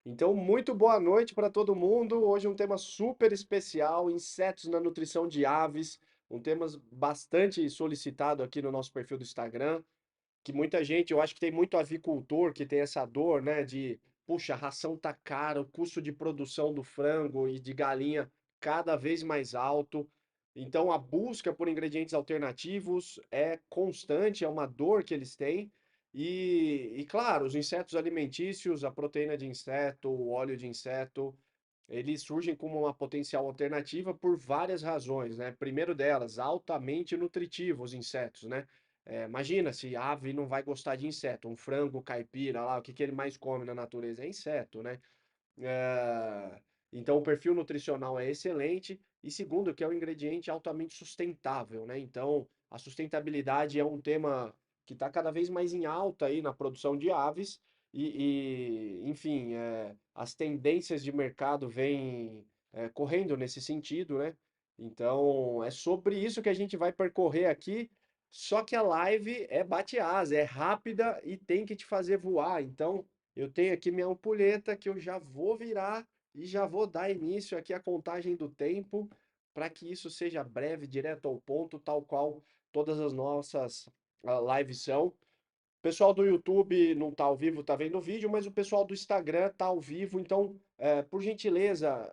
Então, muito boa noite para todo mundo. Hoje um tema super especial, insetos na nutrição de aves, um tema bastante solicitado aqui no nosso perfil do Instagram, que muita gente, eu acho que tem muito avicultor que tem essa dor, né, de, puxa, a ração tá cara, o custo de produção do frango e de galinha cada vez mais alto. Então, a busca por ingredientes alternativos é constante, é uma dor que eles têm. Claro, os insetos alimentícios, a proteína de inseto, o óleo de inseto, eles surgem como uma potencial alternativa por várias razões, né? Primeiro delas, altamente nutritivos os insetos, né? Imagina se a ave não vai gostar de inseto, um frango caipira lá, o que que ele mais come na natureza? É inseto, né? Eh, então, o perfil nutricional é excelente. E segundo, que é um ingrediente altamente sustentável, né? Então, a sustentabilidade é um tema que está cada vez mais em alta aí na produção de aves. Enfim, as tendências de mercado vêm correndo nesse sentido, né? Então, é sobre isso que a gente vai percorrer aqui. Só que a live é bate-asa, é rápida e tem que te fazer voar. Então, eu tenho aqui minha ampulheta que eu já vou virar e já vou dar início aqui à contagem do tempo para que isso seja breve, direto ao ponto, tal qual todas as nossas lives são. O pessoal do YouTube não está ao vivo, está vendo o vídeo, mas o pessoal do Instagram está ao vivo. Então, por gentileza,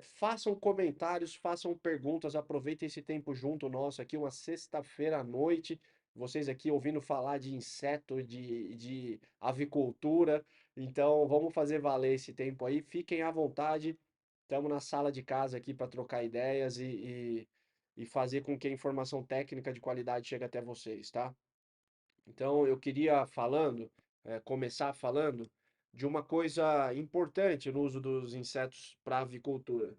façam comentários, façam perguntas, aproveitem esse tempo junto nosso aqui, uma sexta-feira à noite. Vocês aqui ouvindo falar de inseto, de avicultura. Então, vamos fazer valer esse tempo aí. Fiquem à vontade. Estamos na sala de casa aqui para trocar ideias e fazer com que a informação técnica de qualidade chegue até vocês, tá? Então, eu queria começar falando de uma coisa importante no uso dos insetos para avicultura,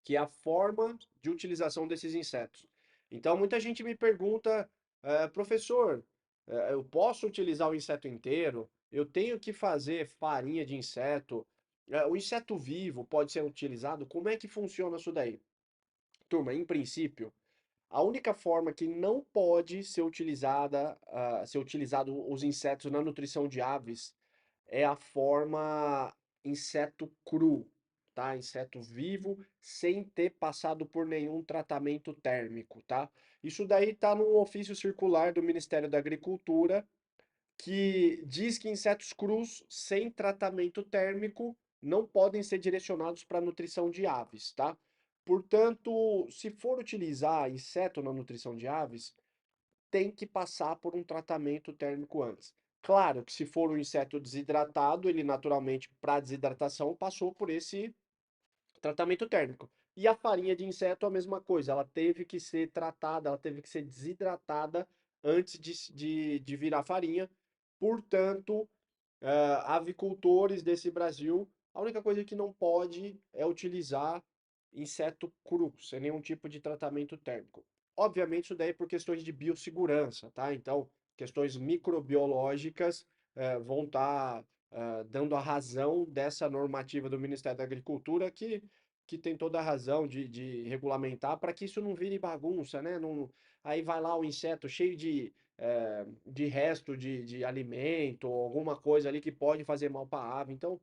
que é a forma de utilização desses insetos. Então, muita gente me pergunta, professor, eu posso utilizar o inseto inteiro? Eu tenho que fazer farinha de inseto? O inseto vivo pode ser utilizado? Como é que funciona isso daí? Turma, em princípio, a única forma que não pode ser ser utilizado os insetos na nutrição de aves é a forma inseto cru, tá? Inseto vivo, sem ter passado por nenhum tratamento térmico, tá? Isso daí tá no ofício circular do Ministério da Agricultura, que diz que insetos crus sem tratamento térmico não podem ser direcionados para a nutrição de aves, tá? Portanto, se for utilizar inseto na nutrição de aves, tem que passar por um tratamento térmico antes. Claro que se for um inseto desidratado, ele naturalmente, para desidratação, passou por esse tratamento térmico. E a farinha de inseto, a mesma coisa, ela teve que ser tratada, ela teve que ser desidratada antes de virar farinha. Portanto, avicultores desse Brasil, a única coisa que não pode é utilizar inseto cru, sem nenhum tipo de tratamento térmico. Obviamente, isso daí é por questões de biossegurança, tá? Então, questões microbiológicas vão estar dando a razão dessa normativa do Ministério da Agricultura, que tem toda a razão de regulamentar para que isso não vire bagunça, né? Não, aí vai lá o inseto cheio de resto de alimento, ou alguma coisa ali que pode fazer mal para a ave. Então,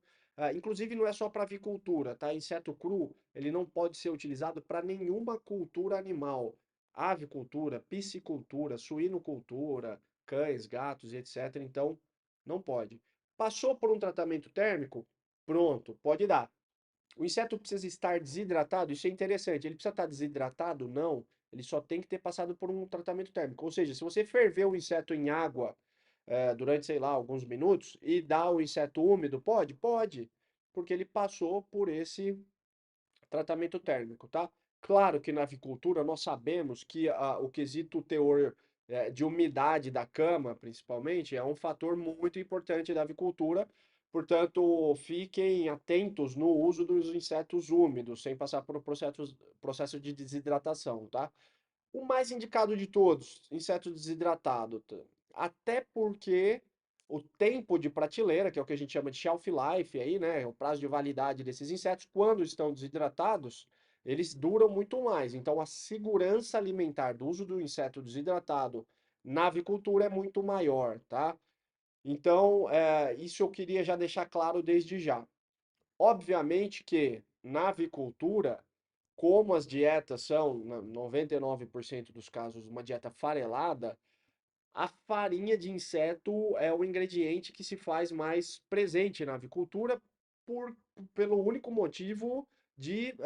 inclusive não é só para avicultura, tá? Inseto cru, ele não pode ser utilizado para nenhuma cultura animal. Avicultura, piscicultura, suinocultura, cães, gatos e etc. Então, não pode. Passou por um tratamento térmico? Pronto, pode dar. O inseto precisa estar desidratado? Isso é interessante. Ele precisa estar desidratado? Não. Ele só tem que ter passado por um tratamento térmico. Ou seja, se você ferver o inseto em água durante, sei lá, alguns minutos e dá o inseto úmido, pode? Pode, porque ele passou por esse tratamento térmico, tá? Claro que na avicultura nós sabemos que o quesito teor de umidade da cama, principalmente, é um fator muito importante da avicultura. Portanto, fiquem atentos no uso dos insetos úmidos, sem passar por processo de desidratação, tá? O mais indicado de todos, inseto desidratado. Até porque o tempo de prateleira, que é o que a gente chama de shelf life aí, né, o prazo de validade desses insetos, quando estão desidratados, eles duram muito mais. Então, a segurança alimentar do uso do inseto desidratado na avicultura é muito maior, tá? Então, isso eu queria já deixar claro desde já. Obviamente que na avicultura, como as dietas são, 99% dos casos, uma dieta farelada, a farinha de inseto é o ingrediente que se faz mais presente na avicultura por, pelo único motivo de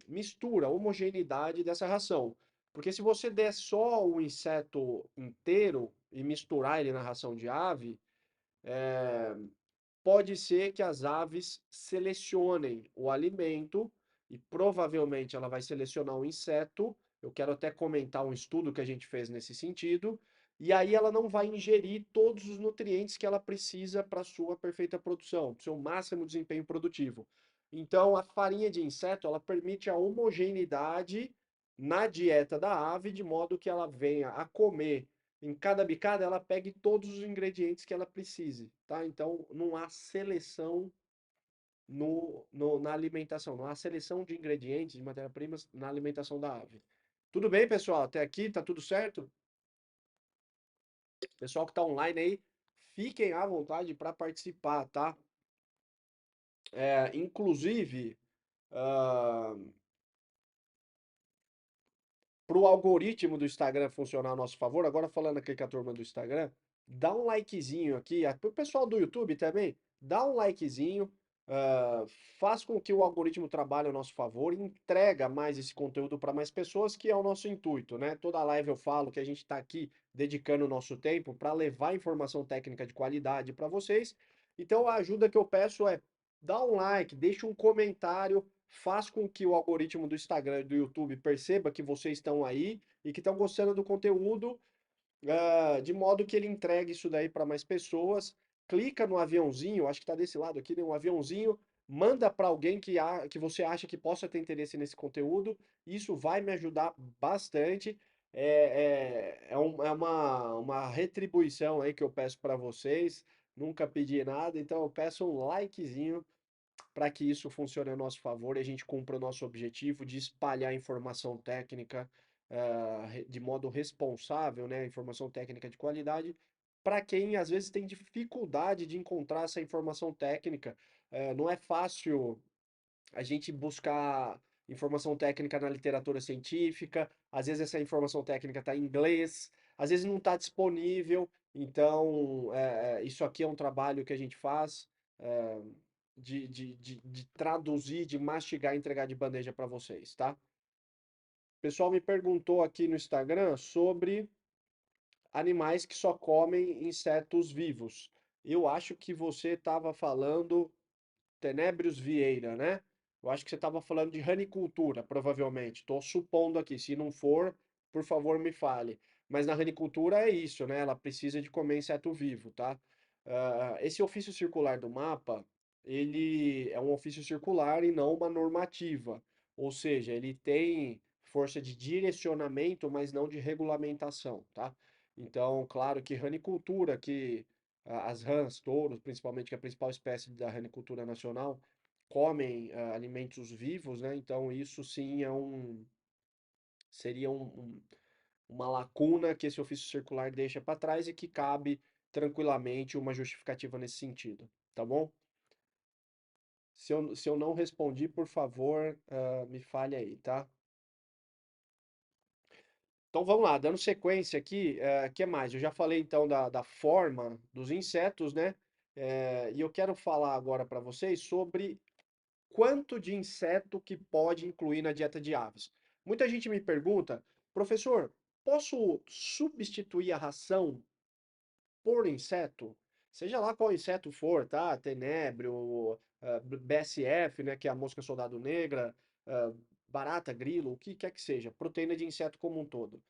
mistura, homogeneidade dessa ração. Porque se você der só o inseto inteiro e misturar ele na ração de ave, pode ser que as aves selecionem o alimento e provavelmente ela vai selecionar um inseto. Eu quero até comentar um estudo que a gente fez nesse sentido. E aí ela não vai ingerir todos os nutrientes que ela precisa para a sua perfeita produção, para o seu máximo desempenho produtivo. Então, a farinha de inseto, ela permite a homogeneidade na dieta da ave, de modo que ela venha a comer em cada bicada ela pegue todos os ingredientes que ela precise, tá? Então não há seleção na alimentação, não há seleção de ingredientes, de matéria-primas na alimentação da ave. Tudo bem, pessoal? Até aqui tá tudo certo? Pessoal que tá online aí, fiquem à vontade para participar, tá? Inclusive, ah, para o algoritmo do Instagram funcionar a nosso favor, agora falando aqui com a turma do Instagram, dá um likezinho aqui, para o pessoal do YouTube também, dá um likezinho, ah, faz com que o algoritmo trabalhe a nosso favor e entrega mais esse conteúdo para mais pessoas, que é o nosso intuito, né? Toda live eu falo que a gente está aqui dedicando o nosso tempo para levar informação técnica de qualidade para vocês. Então a ajuda que eu peço é dá um like, deixa um comentário, faz com que o algoritmo do Instagram e do YouTube perceba que vocês estão aí e que estão gostando do conteúdo, de modo que ele entregue isso daí para mais pessoas. Clica no aviãozinho, acho que está desse lado aqui, né? Um aviãozinho, manda para alguém que você acha que possa ter interesse nesse conteúdo. Isso vai me ajudar bastante. É uma retribuição aí que eu peço para vocês. Nunca pedi nada, então eu peço um likezinho para que isso funcione a nosso favor e a gente cumpra o nosso objetivo de espalhar informação técnica de modo responsável, né? Informação técnica de qualidade, para quem às vezes tem dificuldade de encontrar essa informação técnica. Não é fácil a gente buscar informação técnica na literatura científica, às vezes essa informação técnica está em inglês, às vezes não está disponível, então isso aqui é um trabalho que a gente faz é, de traduzir, de mastigar e entregar de bandeja para vocês, tá? O pessoal me perguntou aqui no Instagram sobre animais que só comem insetos vivos. Eu acho que você estava falando Tenébrios Vieira, né? Eu acho que você estava falando de ranicultura, provavelmente. Estou supondo aqui. Se não for, por favor, me fale. Mas na ranicultura é isso, né? Ela precisa de comer inseto vivo, tá? Esse ofício circular do mapa, ele é um ofício circular e não uma normativa. Ou seja, ele tem força de direcionamento, mas não de regulamentação, tá? Então, claro que ranicultura, que as rãs, touros, principalmente, que é a principal espécie da ranicultura nacional, comem alimentos vivos, né? Então isso sim seria uma lacuna que esse ofício circular deixa para trás e que cabe tranquilamente uma justificativa nesse sentido, tá bom? Se eu não respondi, por favor, me fale aí, tá? Então vamos lá, dando sequência aqui, que mais? Eu já falei então da forma dos insetos, né? E eu quero falar agora para vocês sobre quanto de inseto que pode incluir na dieta de aves. Muita gente me pergunta, professor, posso substituir a ração por inseto? Seja lá qual inseto for, tá? Tenébrio, BSF, né, que é a mosca soldado negra, ah, barata, grilo, o que quer que seja, proteína de inseto como um todo.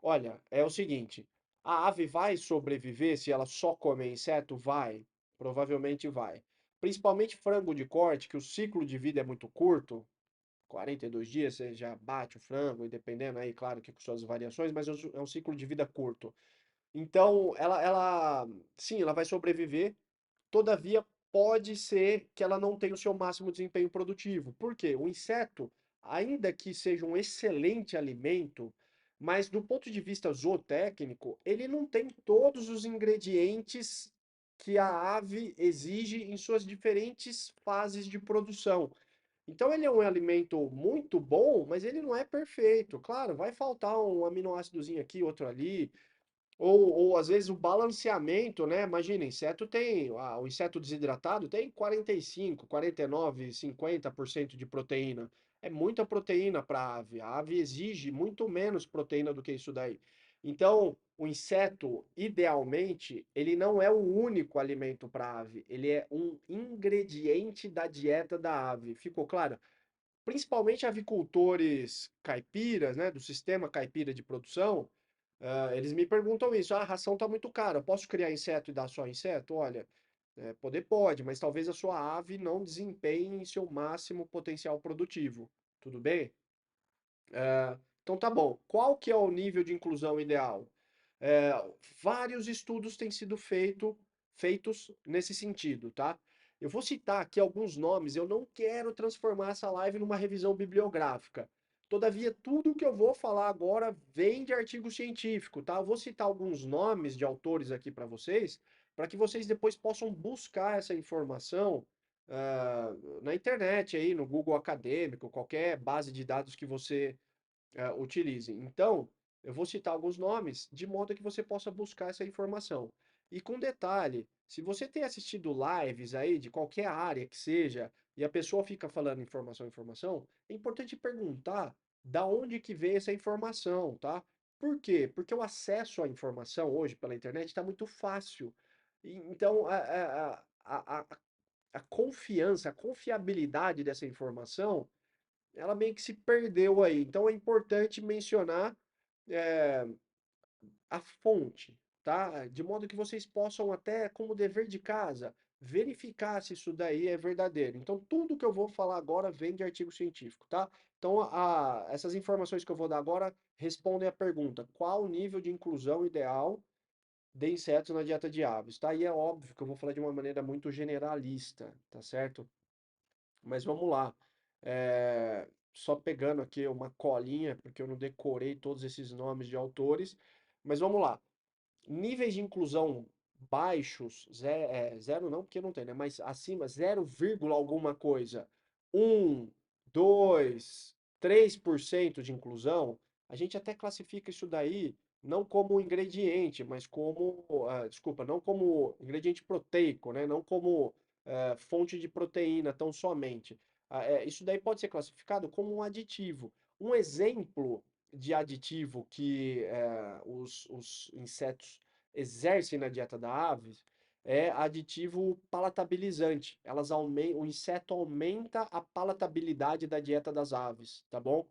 Olha, é o seguinte, a ave vai sobreviver se ela só comer inseto? Vai, provavelmente vai. Principalmente frango de corte, que o ciclo de vida é muito curto, 42 dias você já bate o frango, e dependendo aí, claro que com suas variações, mas é um ciclo de vida curto. Então, sim, ela vai sobreviver, todavia pode ser que ela não tenha o seu máximo desempenho produtivo. Por quê? O inseto, ainda que seja um excelente alimento, mas do ponto de vista zootécnico, ele não tem todos os ingredientes que a ave exige em suas diferentes fases de produção. Então ele é um alimento muito bom, mas ele não é perfeito. Claro, vai faltar um aminoácidozinho aqui, outro ali, ou às vezes o balanceamento, né? Imagina, inseto tem, o inseto desidratado tem 45, 49, 50% de proteína. É muita proteína para a ave. A ave exige muito menos proteína do que isso daí. Então, o inseto, idealmente, ele não é o único alimento para a ave, ele é um ingrediente da dieta da ave. Ficou claro? Principalmente avicultores caipiras, né, do sistema caipira de produção, eles me perguntam isso: ah, a ração está muito cara, eu posso criar inseto e dar só inseto? Olha, poder pode, mas talvez a sua ave não desempenhe em seu máximo potencial produtivo. Tudo bem? Então tá bom. Qual que é o nível de inclusão ideal? É, vários estudos têm sido feitos nesse sentido, tá? Eu vou citar aqui alguns nomes, eu não quero transformar essa live numa revisão bibliográfica. Todavia, tudo que eu vou falar agora vem de artigo científico, tá? Eu vou citar alguns nomes de autores aqui para que vocês depois possam buscar essa informação na internet aí, no Google Acadêmico, qualquer base de dados que você utilizem. Então, eu vou citar alguns nomes de modo que você possa buscar essa informação. E com detalhe, se você tem assistido lives aí de qualquer área que seja, e a pessoa fica falando informação, é importante perguntar da onde que veio essa informação, tá? Por quê? Porque o acesso à informação hoje pela internet está muito fácil. Então, a confiança, a confiabilidade dessa informação ela meio que se perdeu aí. Então é importante mencionar é, a fonte, tá? De modo que vocês possam até, como dever de casa, verificar se isso daí é verdadeiro. Então tudo que eu vou falar agora vem de artigo científico, tá? Então essas informações que eu vou dar agora respondem à pergunta: qual o nível de inclusão ideal de insetos na dieta de aves, tá? E é óbvio que eu vou falar de uma maneira muito generalista, tá certo? Mas vamos lá. Só pegando aqui uma colinha, porque eu não decorei todos esses nomes de autores. Mas vamos lá. Níveis de inclusão baixos, zero não, porque não tem, né? Mas acima, 0, alguma coisa. 1, 2, 3% de inclusão. A gente até classifica isso daí não como ingrediente, mas como, desculpa, não como ingrediente proteico, né? Não como fonte de proteína tão somente. Isso daí pode ser classificado como um aditivo. Um exemplo de aditivo que os insetos exercem na dieta da ave é aditivo palatabilizante. O inseto aumenta a palatabilidade da dieta das aves, tá bom?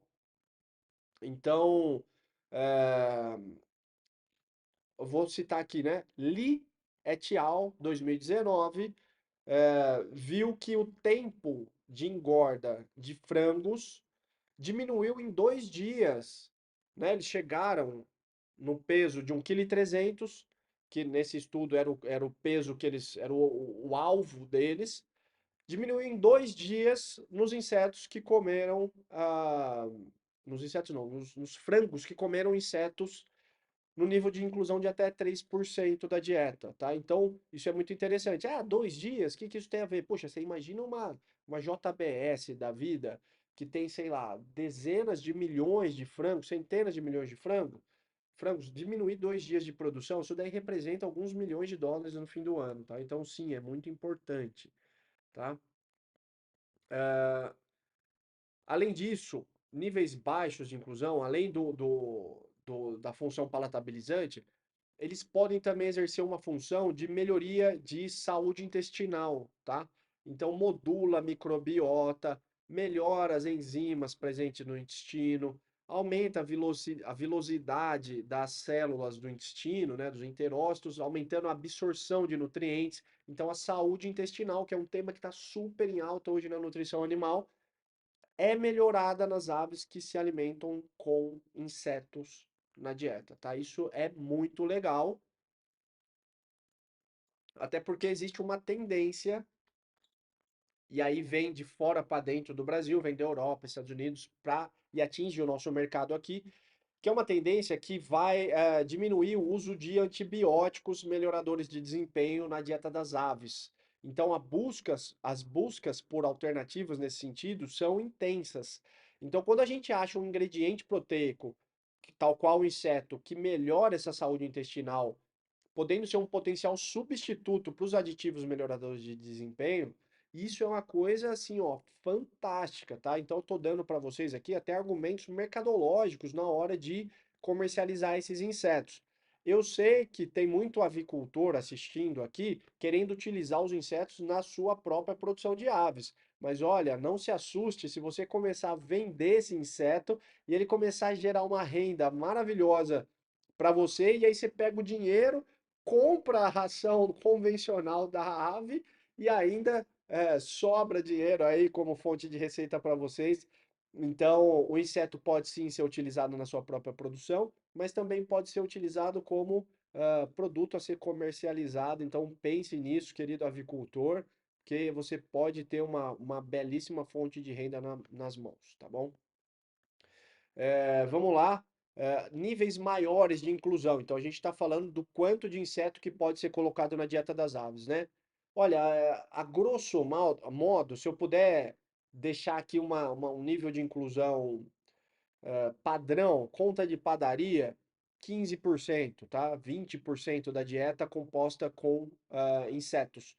Então, é, eu vou citar aqui, né? Lee et al., 2019, viu que o tempo de engorda de frangos diminuiu em 2 dias, né? Eles chegaram no peso de 1,3 kg, que nesse estudo era o peso que eles, era o alvo deles, diminuiu em 2 dias nos insetos que comeram, nos insetos não, nos frangos que comeram insetos no nível de inclusão de até 3% da dieta, tá? Então, isso é muito interessante. Ah, 2 dias? O que que isso tem a ver? Poxa, você imagina uma JBS da vida que tem, sei lá, dezenas de milhões de frangos, centenas de milhões de frangos, diminuir 2 dias de produção, isso daí representa alguns milhões de dólares no fim do ano, tá? Então, sim, é muito importante, tá? Além disso, níveis baixos de inclusão, além da função palatabilizante, eles podem também exercer uma função de melhoria de saúde intestinal, tá? Então, modula a microbiota, melhora as enzimas presentes no intestino, aumenta a vilosidade das células do intestino, né, dos enterócitos, aumentando a absorção de nutrientes. Então, a saúde intestinal, que é um tema que está super em alta hoje na nutrição animal, é melhorada nas aves que se alimentam com insetos na dieta, tá? Isso é muito legal, até porque existe uma tendência, e aí vem de fora para dentro do Brasil, vem da Europa, Estados Unidos, e atinge o nosso mercado aqui, que é uma tendência que vai diminuir o uso de antibióticos melhoradores de desempenho na dieta das aves. Então, as buscas por alternativas nesse sentido são intensas. Então, quando a gente acha um ingrediente proteico, tal qual o inseto, que melhora essa saúde intestinal, podendo ser um potencial substituto para os aditivos melhoradores de desempenho, isso é uma coisa assim, ó, fantástica, tá? Então eu tô dando para vocês aqui até argumentos mercadológicos na hora de comercializar esses insetos. Eu sei que tem muito avicultor assistindo aqui, querendo utilizar os insetos na sua própria produção de aves. Mas olha, não se assuste se você começar a vender esse inseto e ele começar a gerar uma renda maravilhosa para você, e aí você pega o dinheiro, compra a ração convencional da ave e ainda sobra dinheiro aí como fonte de receita para vocês. Então, o inseto pode sim ser utilizado na sua própria produção, mas também pode ser utilizado como produto a ser comercializado. Então, pense nisso, querido avicultor, que você pode ter uma belíssima fonte de renda nas mãos, tá bom? Vamos lá. Níveis maiores de inclusão. Então, a gente está falando do quanto de inseto que pode ser colocado na dieta das aves, né? Olha, a grosso modo, se eu puder deixar aqui um nível de inclusão padrão, conta de padaria, 15%, tá? 20% da dieta composta com insetos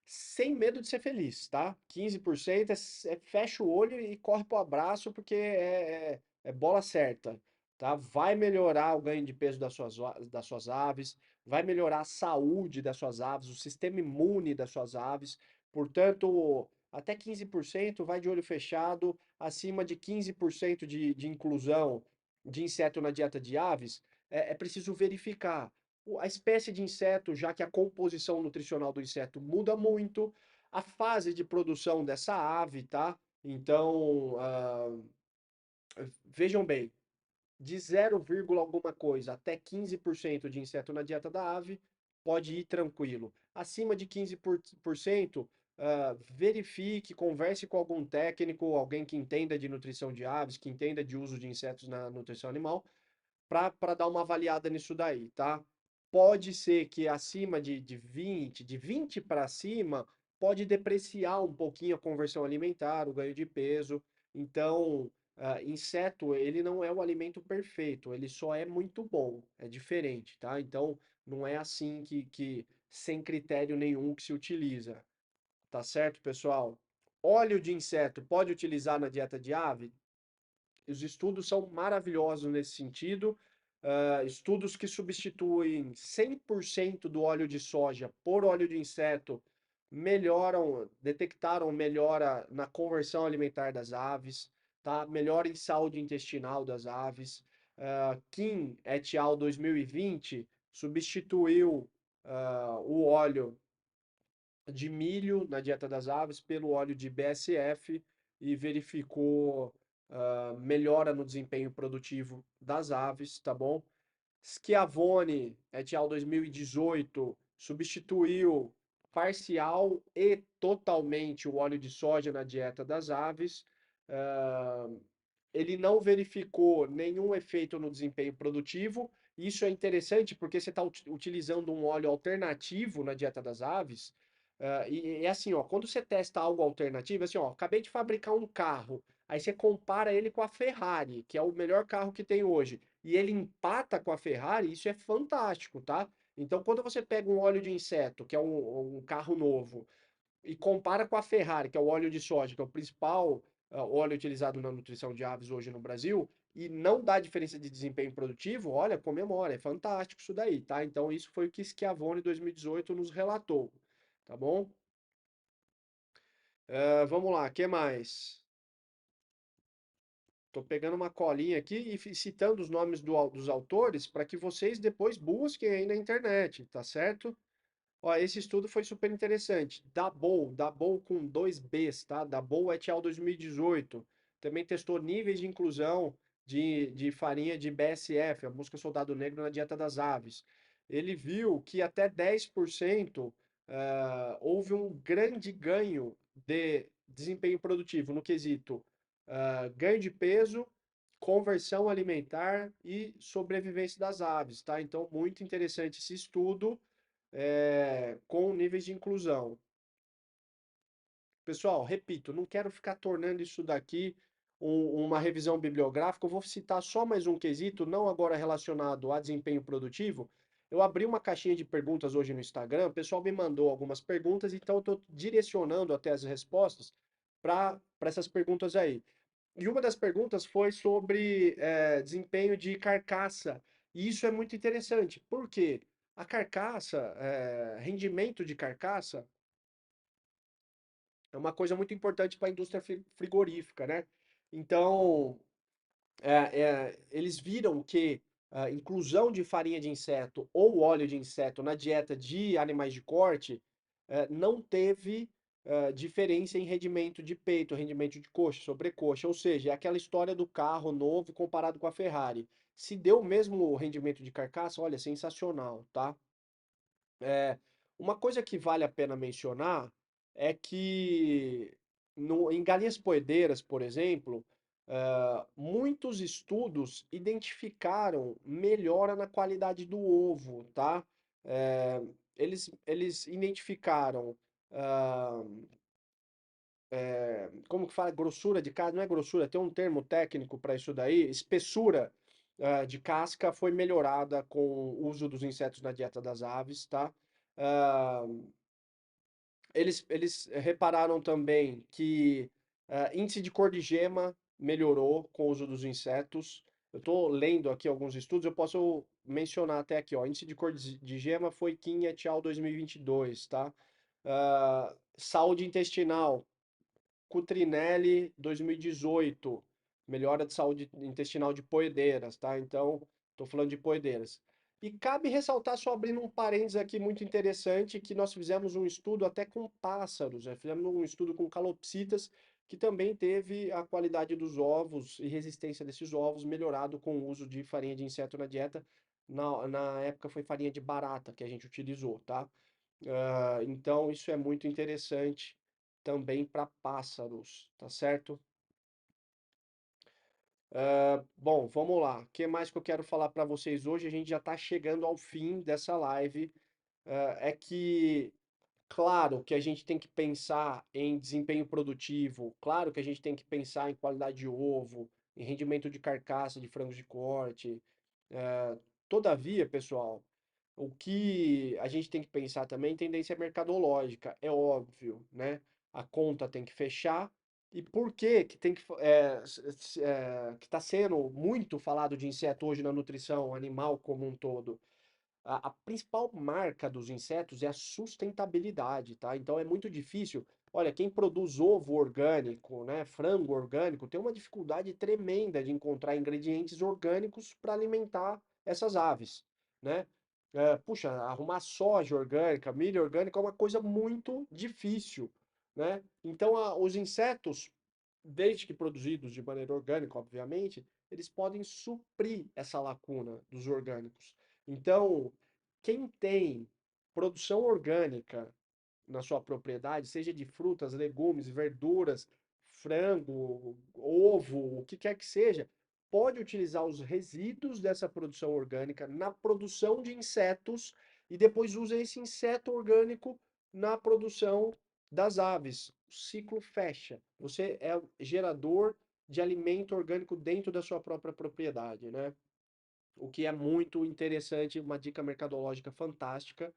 sem medo de ser feliz, tá? 15% fecha o olho e corre pro abraço porque é bola certa, tá? Vai melhorar o ganho de peso das suas aves, vai melhorar a saúde das suas aves, o sistema imune das suas aves. Portanto, até 15% vai de olho fechado, acima de 15% de inclusão de inseto na dieta de aves, é preciso verificar a espécie de inseto, já que a composição nutricional do inseto muda muito, a fase de produção dessa ave, tá? Então, vejam bem, de 0, alguma coisa até 15% de inseto na dieta da ave, pode ir tranquilo. Acima de 15%, verifique, converse com algum técnico, alguém que entenda de nutrição de aves, que entenda de uso de insetos na nutrição animal, para dar uma avaliada nisso daí, tá? Pode ser que acima de 20 para cima, pode depreciar um pouquinho a conversão alimentar, o ganho de peso. Então, inseto, ele não é o alimento perfeito, ele só é muito bom, é diferente, tá? Então, não é assim que sem critério nenhum que se utiliza, tá certo, pessoal? Óleo de inseto pode utilizar na dieta de ave? Os estudos são maravilhosos nesse sentido. Estudos que substituem 100% do óleo de soja por óleo de inseto detectaram melhora na conversão alimentar das aves, tá? Melhora em saúde intestinal das aves. Kim et al. 2020 substituiu o óleo de milho na dieta das aves pelo óleo de BSF e verificou melhora no desempenho produtivo das aves, tá bom? Schiavone et al. 2018 substituiu parcial e totalmente o óleo de soja na dieta das aves. Ah, ele não verificou nenhum efeito no desempenho produtivo. Isso é interessante porque você está utilizando um óleo alternativo na dieta das aves. E é assim, ó, quando você testa algo alternativo, assim, ó, acabei de fabricar um carro, aí você compara ele com a Ferrari, que é o melhor carro que tem hoje, e ele empata com a Ferrari, isso é fantástico, tá? Então, quando você pega um óleo de inseto, que é um carro novo, e compara com a Ferrari, que é o óleo de soja, que é o principal óleo utilizado na nutrição de aves hoje no Brasil, e não dá diferença de desempenho produtivo, olha, comemora, é fantástico isso daí, tá? Então isso foi o que Schiavone 2018 nos relatou, tá bom? Vamos lá, o que mais? Tô pegando uma colinha aqui e citando os nomes dos autores para que vocês depois busquem aí na internet, tá certo? Ó, esse estudo foi super interessante. Dabou com dois Bs, tá? Dabou et al. 2018. Também testou níveis de inclusão de farinha de BSF, a música soldado negro, na dieta das aves. Ele viu que até 10% houve um grande ganho de desempenho produtivo no quesito ganho de peso, conversão alimentar e sobrevivência das aves, tá? Então, muito interessante esse estudo, com níveis de inclusão. Pessoal, repito, não quero ficar tornando isso daqui uma revisão bibliográfica. Eu vou citar só mais um quesito, não agora relacionado a desempenho produtivo. Eu abri uma caixinha de perguntas hoje no Instagram, o pessoal me mandou algumas perguntas, então eu estou direcionando até as respostas para essas perguntas aí. E uma das perguntas foi sobre desempenho de carcaça. E isso é muito interessante, porque a carcaça, rendimento de carcaça, é uma coisa muito importante para a indústria frigorífica, né? Então, eles viram que a inclusão de farinha de inseto ou óleo de inseto na dieta de animais de corte não teve diferença em rendimento de peito, rendimento de coxa, sobrecoxa. Ou seja, é aquela história do carro novo comparado com a Ferrari. Se deu o mesmo rendimento de carcaça, olha, sensacional, tá? É, uma coisa que vale a pena mencionar é que em galinhas poedeiras, por exemplo, muitos estudos identificaram melhora na qualidade do ovo, tá? Eh, eles identificaram, ah, como que fala? Grossura de casca, não é grossura, tem um termo técnico para isso daí, espessura, de casca foi melhorada com o uso dos insetos na dieta das aves, tá? Ah, eles repararam também que índice de cor de gema melhorou com o uso dos insetos. Eu estou lendo aqui alguns estudos, eu posso mencionar até aqui, ó. Índice de cor de gema foi Kim et al. 2022, tá? Saúde intestinal, Cutrinelli 2018, melhora de saúde intestinal de poedeiras, tá? Então, estou falando de poedeiras. E cabe ressaltar, só abrindo um parênteses aqui muito interessante, que nós fizemos um estudo até com pássaros, né? Fizemos um estudo com calopsitas, que também teve a qualidade dos ovos e resistência desses ovos melhorado com o uso de farinha de inseto na dieta. Na época foi farinha de barata que a gente utilizou, tá? Então, isso é muito interessante também para pássaros, tá certo? Bom, vamos lá. O que mais que eu quero falar para vocês hoje? A gente já está chegando ao fim dessa live. É que, claro, que a gente tem que pensar em desempenho produtivo, claro que a gente tem que pensar em qualidade de ovo, em rendimento de carcaça de frangos de corte. Eh, Todavia, pessoal, o que a gente tem que pensar também em tendência mercadológica, é óbvio, né? A conta tem que fechar. E por que tem que que está sendo muito falado de inseto hoje na nutrição animal como um todo? A principal marca dos insetos é a sustentabilidade, tá? Então é muito difícil. Olha, quem produz ovo orgânico, né, frango orgânico, tem uma dificuldade tremenda de encontrar ingredientes orgânicos para alimentar essas aves, né? Puxa, arrumar soja orgânica, milho orgânico é uma coisa muito difícil, né? Então os insetos, desde que produzidos de maneira orgânica, obviamente, eles podem suprir essa lacuna dos orgânicos. Então, quem tem produção orgânica na sua propriedade, seja de frutas, legumes, verduras, frango, ovo, o que quer que seja, pode utilizar os resíduos dessa produção orgânica na produção de insetos e depois usa esse inseto orgânico na produção das aves. O ciclo fecha. Você é gerador de alimento orgânico dentro da sua própria propriedade, né? O que é muito interessante, uma dica mercadológica fantástica.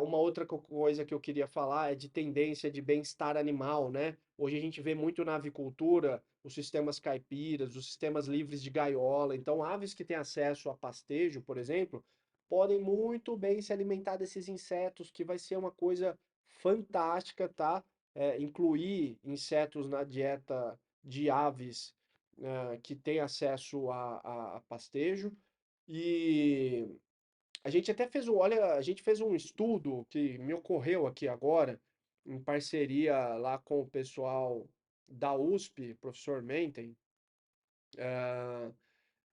Uma outra coisa que eu queria falar é de tendência de bem-estar animal, né? Hoje a gente vê muito na avicultura os sistemas caipiras, os sistemas livres de gaiola. Então, aves que têm acesso a pastejo, por exemplo, podem muito bem se alimentar desses insetos, que vai ser uma coisa fantástica, tá? Incluir insetos na dieta de aves, que têm acesso a pastejo. E a gente até fez olha, a gente fez um estudo que me ocorreu aqui agora, em parceria lá com o pessoal da USP, professor Menten,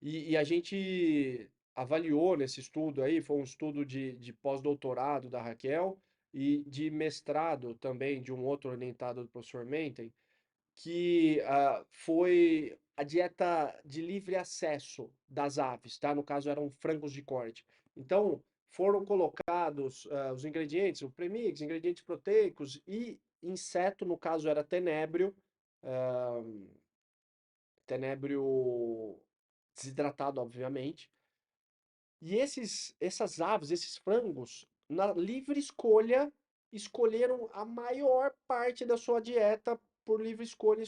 e a gente avaliou nesse estudo aí, foi um estudo de pós-doutorado da Raquel e de mestrado também de um outro orientado do professor Menten, que foi a dieta de livre acesso das aves, tá? No caso, eram frangos de corte. Então, foram colocados os ingredientes, o premix, ingredientes proteicos e inseto, no caso, era tenébrio, ah, tenébrio desidratado, obviamente. E essas aves, esses frangos, na livre escolha, escolheram a maior parte da sua dieta por livre escolha,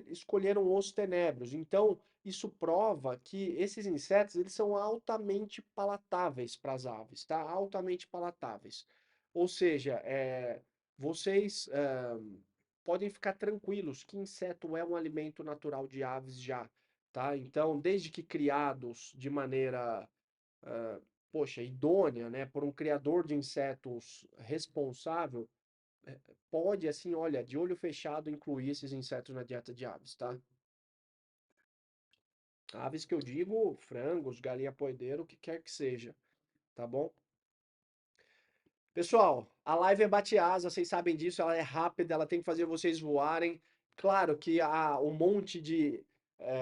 escolheram os tenébrios. Então, isso prova que esses insetos, eles são altamente palatáveis para as aves, tá? Altamente palatáveis. Ou seja, vocês podem ficar tranquilos que inseto é um alimento natural de aves já, tá? Então, desde que criados de maneira ah, poxa, idônea, né, por um criador de insetos responsável, pode, assim, olha, de olho fechado, incluir esses insetos na dieta de aves, tá? Aves que eu digo, frangos, galinha poedeira, o que quer que seja, tá bom? Pessoal, a live é bate-asa, vocês sabem disso, ela é rápida, ela tem que fazer vocês voarem. Claro que há um monte de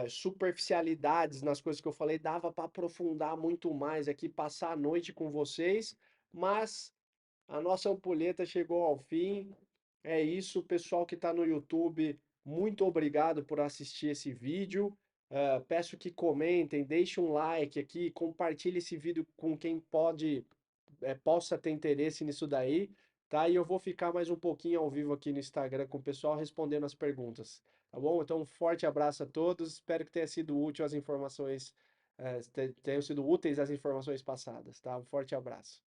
superficialidades nas coisas que eu falei, dava para aprofundar muito mais aqui, passar a noite com vocês, mas a nossa ampulheta chegou ao fim. É isso, pessoal que está no YouTube, muito obrigado por assistir esse vídeo. Peço que comentem, deixem um like aqui, compartilhe esse vídeo com quem possa ter interesse nisso daí, tá? E eu vou ficar mais um pouquinho ao vivo aqui no Instagram com o pessoal respondendo as perguntas, tá bom? Então, um forte abraço a todos. Espero que tenha sido útil as informações, tenham sido úteis as informações passadas, tá? Um forte abraço.